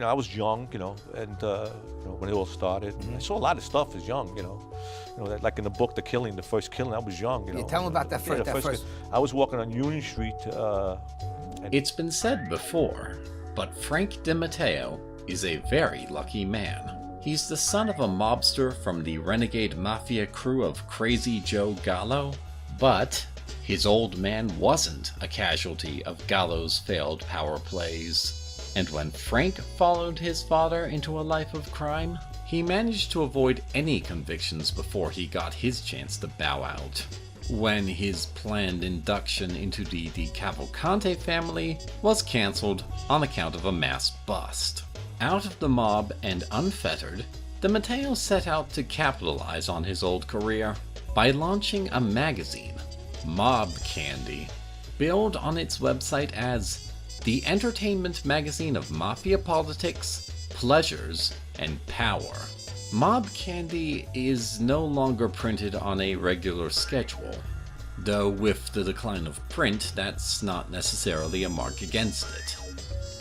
I was young, and when it all started, I saw a lot of stuff as young, like in the book, the first killing, I was young, Yeah, tell me about that first. I was walking on Union Street. It's been said before, but Frank DiMatteo is a very lucky man. He's the son of a mobster from the renegade mafia crew of Crazy Joe Gallo, but his old man wasn't a casualty of Gallo's failed power plays. And when Frank followed his father into a life of crime, he managed to avoid any convictions before he got his chance to bow out. When his planned induction into the Cavalcante family was cancelled on account of a mass bust. Out of the mob and unfettered, DiMatteo set out to capitalize on his old career by launching a magazine, Mob Candy, billed on its website as the entertainment magazine of mafia politics, pleasures, and power. Mob Candy is no longer printed on a regular schedule, though with the decline of print, that's not necessarily a mark against it.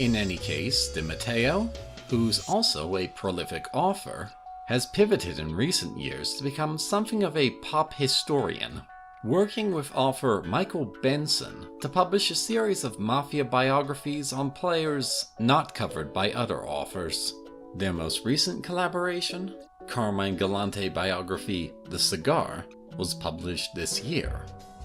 In any case, DiMatteo, who's also a prolific author, has pivoted in recent years to become something of a pop historian, working with author Michael Benson to publish a series of mafia biographies on players not covered by other authors. Their most recent collaboration, Carmine Galante biography The Cigar, was published this year.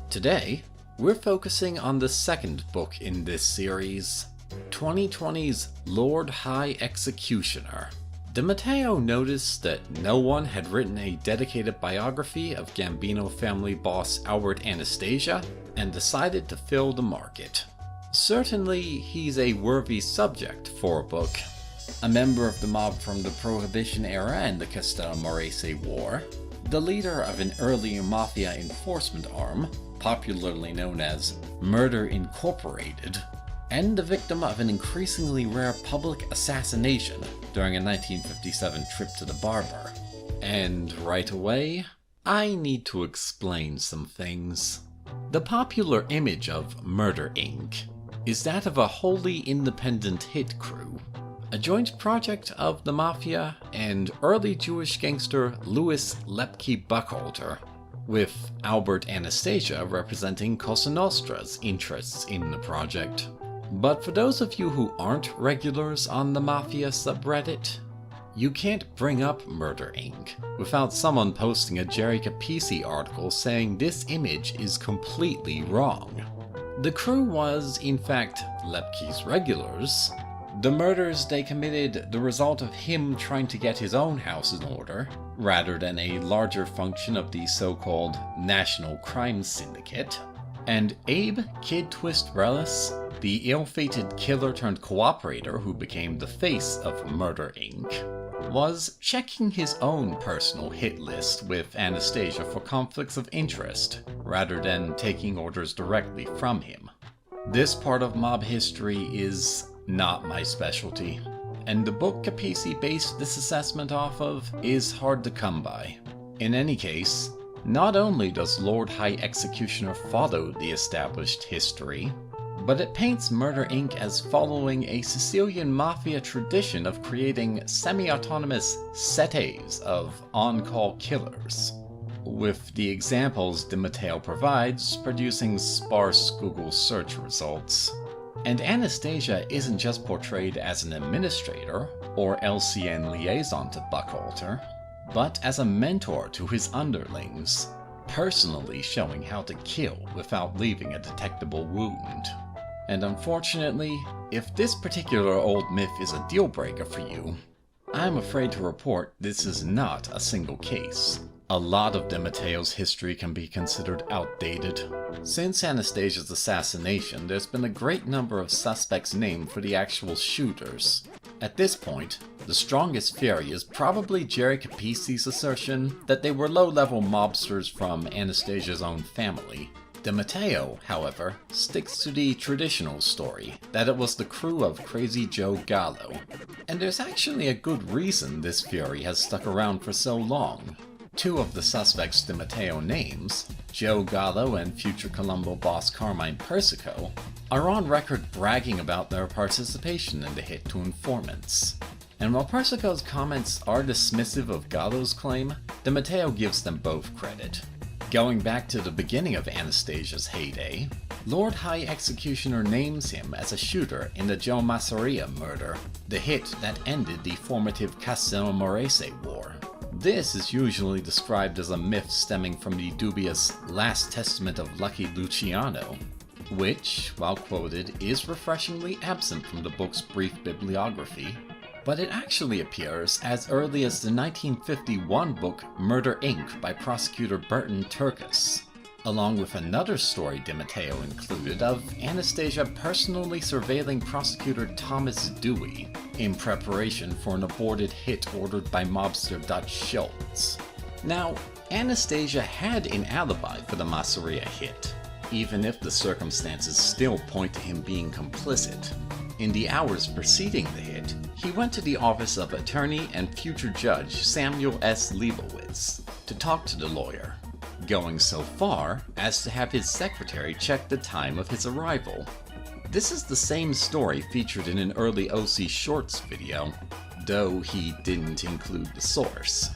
Today, we're focusing on the second book in this series, 2020's Lord High Executioner. DiMatteo noticed that no one had written a dedicated biography of Gambino family boss Albert Anastasia and decided to fill the market. Certainly, he's a worthy subject for a book. A member of the mob from the Prohibition era and the Castel-Morese War, the leader of an early mafia enforcement arm, popularly known as Murder Incorporated, and the victim of an increasingly rare public assassination during a 1957 trip to the barber. And right away, I need to explain some things. The popular image of Murder Inc. is that of a wholly independent hit crew, a joint project of the Mafia and early Jewish gangster Louis Lepke Buckhalter, with Albert Anastasia representing Cosa Nostra's interests in the project. But for those of you who aren't regulars on the Mafia subreddit, you can't bring up Murder Inc. without someone posting a Jerry Capisi article saying this image is completely wrong. The crew was, in fact, Lepke's regulars. The murders they committed the result of him trying to get his own house in order, rather than a larger function of the so-called National Crime Syndicate. And Abe Kid Twist Relis, the ill-fated killer turned cooperator who became the face of Murder Inc., was checking his own personal hit list with Anastasia for conflicts of interest, rather than taking orders directly from him. This part of mob history is not my specialty, and the book Capisi based this assessment off of is hard to come by. In any case, not only does Lord High Executioner follow the established history, but it paints Murder Inc. as following a Sicilian mafia tradition of creating semi-autonomous setes of on-call killers, with the examples DiMatteo provides producing sparse Google search results. And Anastasia isn't just portrayed as an administrator or LCN liaison to Buckhalter, but as a mentor to his underlings, personally showing how to kill without leaving a detectable wound. And unfortunately, if this particular old myth is a deal breaker for you, I'm afraid to report this is not a single case. A lot of DiMatteo's history can be considered outdated. Since Anastasia's assassination, there's been a great number of suspects named for the actual shooters. At this point, the strongest theory is probably Jerry Capisi's assertion that they were low-level mobsters from Anastasia's own family. DiMatteo, however, sticks to the traditional story, that it was the crew of Crazy Joe Gallo. And there's actually a good reason this theory has stuck around for so long. Two of the suspects DiMatteo names, Joe Gallo and future Colombo boss Carmine Persico, are on record bragging about their participation in the hit to informants. And while Persico's comments are dismissive of Gallo's claim, DiMatteo gives them both credit. Going back to the beginning of Anastasia's heyday, Lord High Executioner names him as a shooter in the Joe Masseria murder, the hit that ended the formative Castelmorese War. This is usually described as a myth stemming from the dubious Last Testament of Lucky Luciano, which, while quoted, is refreshingly absent from the book's brief bibliography, but it actually appears as early as the 1951 book Murder, Inc. by prosecutor Burton Turkis, along with another story DiMatteo included of Anastasia personally surveilling prosecutor Thomas Dewey in preparation for an aborted hit ordered by mobster Dutch Schultz. Now, Anastasia had an alibi for the Masseria hit, even if the circumstances still point to him being complicit. In the hours preceding the hit, he went to the office of attorney and future judge Samuel S. Leibowitz to talk to the lawyer, going so far as to have his secretary check the time of his arrival. This is the same story featured in an early OC Shorts video, though he didn't include the source.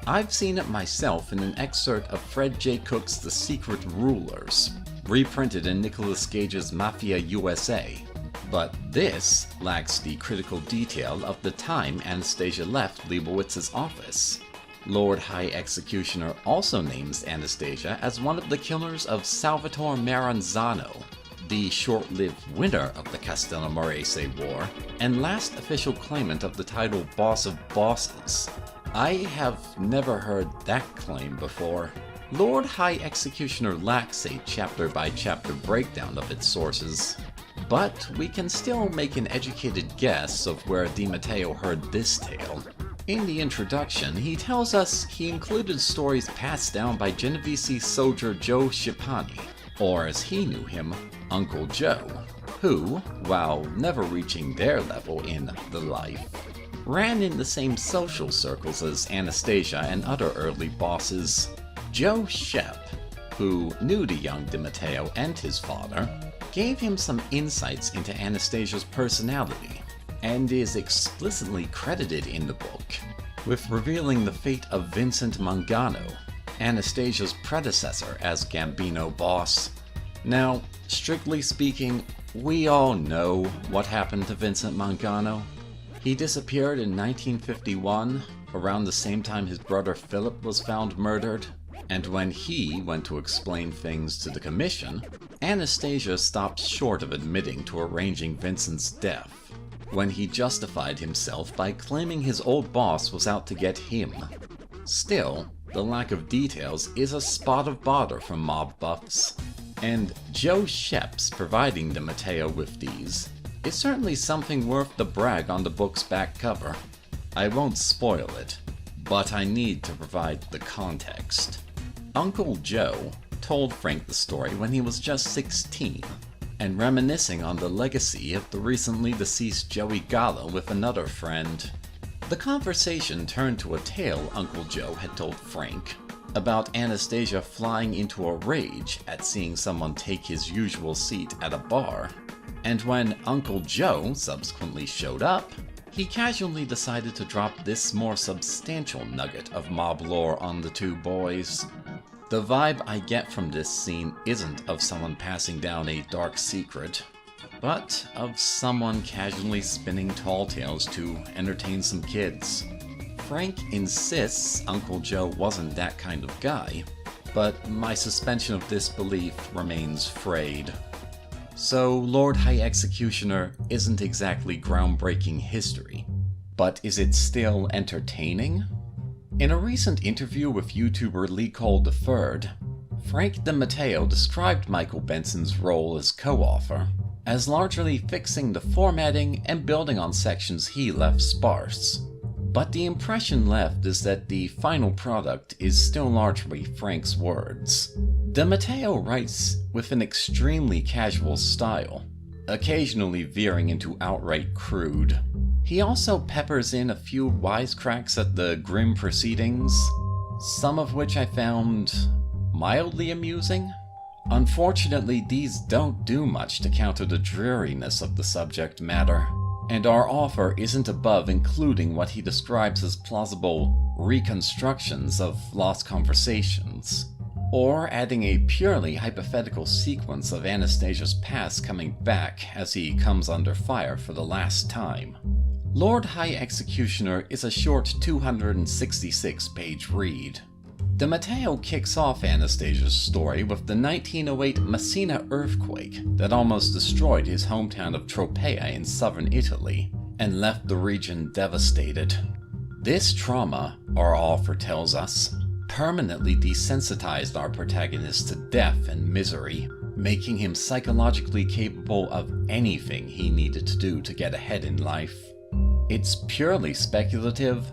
I've seen it myself in an excerpt of Fred J. Cook's The Secret Rulers, reprinted in Nicolas Cage's Mafia USA. But this lacks the critical detail of the time Anastasia left Leibowitz's office. Lord High Executioner also names Anastasia as one of the killers of Salvatore Maranzano, the short-lived winner of the Castelmorese War, and last official claimant of the title Boss of Bosses. I have never heard that claim before. Lord High Executioner lacks a chapter-by-chapter breakdown of its sources, but we can still make an educated guess of where DiMatteo heard this tale. In the introduction, he tells us he included stories passed down by Genovese soldier Joe Schipani, or as he knew him, Uncle Joe, who, while never reaching their level in the life, ran in the same social circles as Anastasia and other early bosses. Joe Shep, who knew the young DiMatteo and his father, gave him some insights into Anastasia's personality, and is explicitly credited in the book with revealing the fate of Vincent Mangano, Anastasia's predecessor as Gambino boss. Now, strictly speaking, we all know what happened to Vincent Mangano. He disappeared in 1951, around the same time his brother Philip was found murdered, and when he went to explain things to the commission, Anastasia stopped short of admitting to arranging Vincent's death, when he justified himself by claiming his old boss was out to get him. Still, the lack of details is a spot of bother from mob buffs, and Joe Shep's providing DiMatteo with these is certainly something worth the brag on the book's back cover. I won't spoil it, but I need to provide the context. Uncle Joe told Frank the story when he was just 16, and reminiscing on the legacy of the recently deceased Joey Gallo with another friend. The conversation turned to a tale Uncle Joe had told Frank about Anastasia flying into a rage at seeing someone take his usual seat at a bar, and when Uncle Joe subsequently showed up, he casually decided to drop this more substantial nugget of mob lore on the two boys. The vibe I get from this scene isn't of someone passing down a dark secret, but of someone casually spinning tall tales to entertain some kids. Frank insists Uncle Joe wasn't that kind of guy, but my suspension of disbelief remains frayed. So Lord High Executioner isn't exactly groundbreaking history, but is it still entertaining? In a recent interview with YouTuber Lee Cole III, Frank DiMatteo described Michael Benson's role as co-author as largely fixing the formatting and building on sections he left sparse. But the impression left is that the final product is still largely Frank's words. DiMatteo writes with an extremely casual style, occasionally veering into outright crude. He also peppers in a few wisecracks at the grim proceedings, some of which I found mildly amusing. Unfortunately, these don't do much to counter the dreariness of the subject matter, and our author isn't above including what he describes as plausible reconstructions of lost conversations, or adding a purely hypothetical sequence of Anastasia's past coming back as he comes under fire for the last time. Lord High Executioner is a short 266-page read. DiMatteo kicks off Anastasia's story with the 1908 Messina earthquake that almost destroyed his hometown of Tropea in southern Italy and left the region devastated. This trauma, our author tells us, permanently desensitized our protagonist to death and misery, making him psychologically capable of anything he needed to do to get ahead in life. It's purely speculative,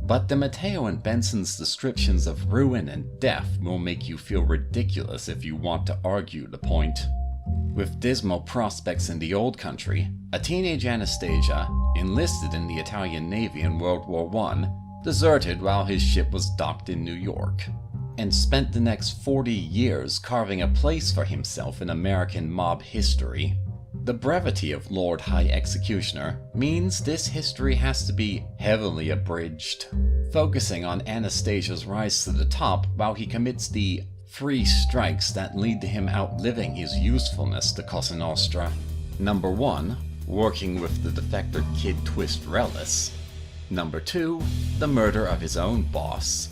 but DiMatteo and Benson's descriptions of ruin and death will make you feel ridiculous if you want to argue the point. With dismal prospects in the old country, a teenage Anastasia, enlisted in the Italian Navy in World War I, deserted while his ship was docked in New York, and spent the next 40 years carving a place for himself in American mob history. The brevity of Lord High Executioner means this history has to be heavily abridged, focusing on Anastasia's rise to the top while he commits the 3 strikes that lead to him outliving his usefulness to Cosa Nostra. Number 1, working with the defector Kid Twist Relis. Number 2, the murder of his own boss.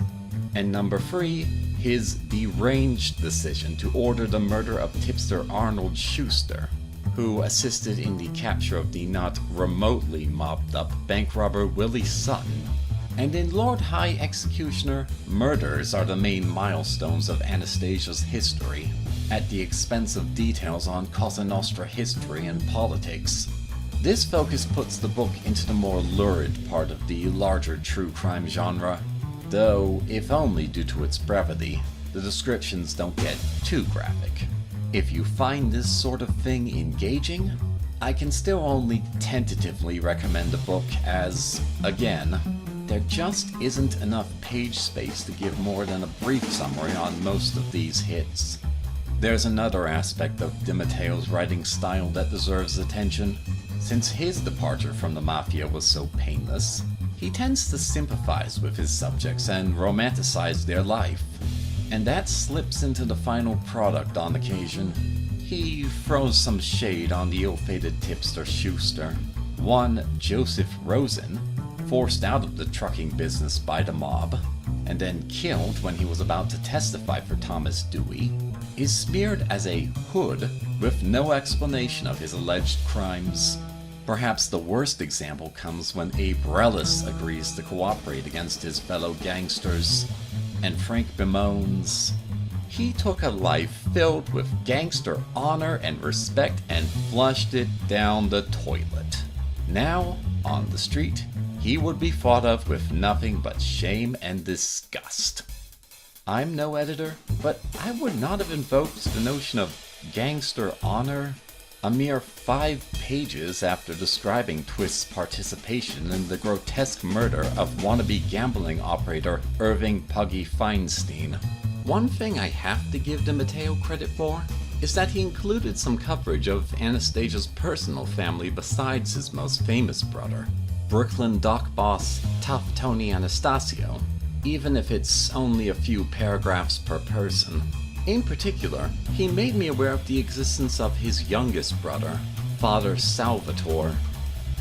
And number 3, his deranged decision to order the murder of tipster Arnold Schuster, who assisted in the capture of the not remotely mobbed-up bank robber Willie Sutton. And in Lord High Executioner, murders are the main milestones of Anastasia's history, at the expense of details on Cosa Nostra history and politics. This focus puts the book into the more lurid part of the larger true crime genre, though, if only due to its brevity, the descriptions don't get too graphic. If you find this sort of thing engaging, I can still only tentatively recommend the book as, again, there just isn't enough page space to give more than a brief summary on most of these hits. There's another aspect of DiMatteo's writing style that deserves attention. Since his departure from the Mafia was so painless, he tends to sympathize with his subjects and romanticize their life. And that slips into the final product on occasion. He throws some shade on the ill-fated tipster Schuster, one Joseph Rosen, forced out of the trucking business by the mob, and then killed when he was about to testify for Thomas Dewey, is smeared as a hood with no explanation of his alleged crimes. Perhaps the worst example comes when Abe Relis agrees to cooperate against his fellow gangsters, and Frank bemoans, "He took a life filled with gangster honor and respect and flushed it down the toilet. Now, on the street, he would be thought of with nothing but shame and disgust." I'm no editor, but I would not have invoked the notion of gangster honor a mere 5 pages after describing Twist's participation in the grotesque murder of wannabe gambling operator Irving Puggy Feinstein. One thing I have to give DiMatteo credit for is that he included some coverage of Anastasia's personal family besides his most famous brother, Brooklyn dock boss Tough Tony Anastasio, even if it's only a few paragraphs per person. In particular, he made me aware of the existence of his youngest brother, Father Salvatore.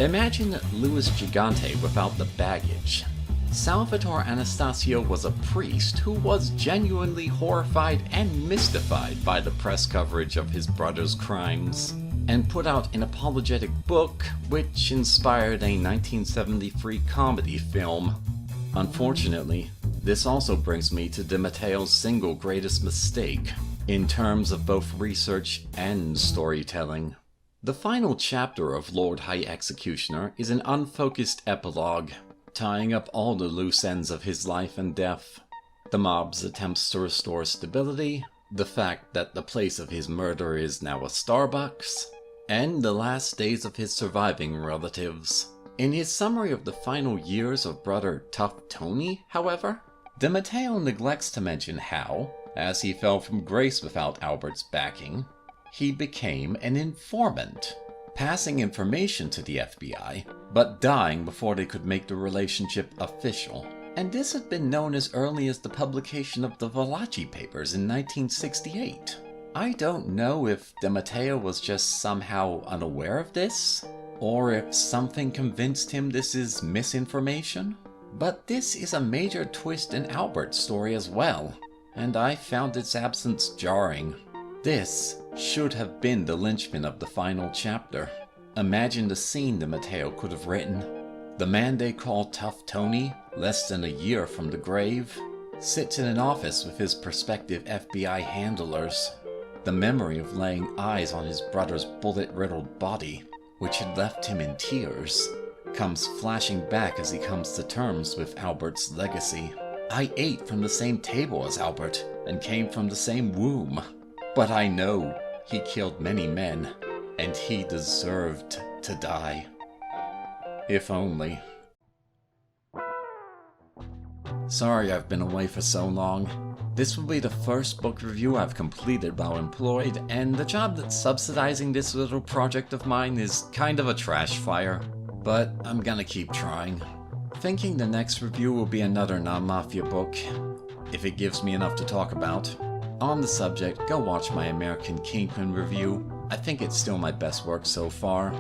Imagine Louis Gigante without the baggage. Salvatore Anastasio was a priest who was genuinely horrified and mystified by the press coverage of his brother's crimes, and put out an apologetic book which inspired a 1973 comedy film. Unfortunately, this also brings me to DiMatteo's single greatest mistake, in terms of both research and storytelling. The final chapter of Lord High Executioner is an unfocused epilogue, tying up all the loose ends of his life and death. The mob's attempts to restore stability, the fact that the place of his murder is now a Starbucks, and the last days of his surviving relatives. In his summary of the final years of brother Tough Tony, however, DiMatteo neglects to mention how, as he fell from grace without Albert's backing, he became an informant, passing information to the FBI, but dying before they could make the relationship official. And this had been known as early as the publication of the Valachi papers in 1968. I don't know if DiMatteo was just somehow unaware of this, or if something convinced him this is misinformation. But this is a major twist in Albert's story as well, and I found its absence jarring. This should have been the linchpin of the final chapter. Imagine the scene DiMatteo could have written. The man they call Tough Tony, less than a year from the grave, sits in an office with his prospective FBI handlers. The memory of laying eyes on his brother's bullet-riddled body, which had left him in tears, comes flashing back as he comes to terms with Albert's legacy. I ate from the same table as Albert, and came from the same womb. But I know he killed many men, and he deserved to die. If only. Sorry I've been away for so long. This will be the first book review I've completed while employed, and the job that's subsidizing this little project of mine is kind of a trash fire. But I'm gonna keep trying. Thinking the next review will be another non-Mafia book, if it gives me enough to talk about. On the subject, go watch my American Kingpin review. I think it's still my best work so far.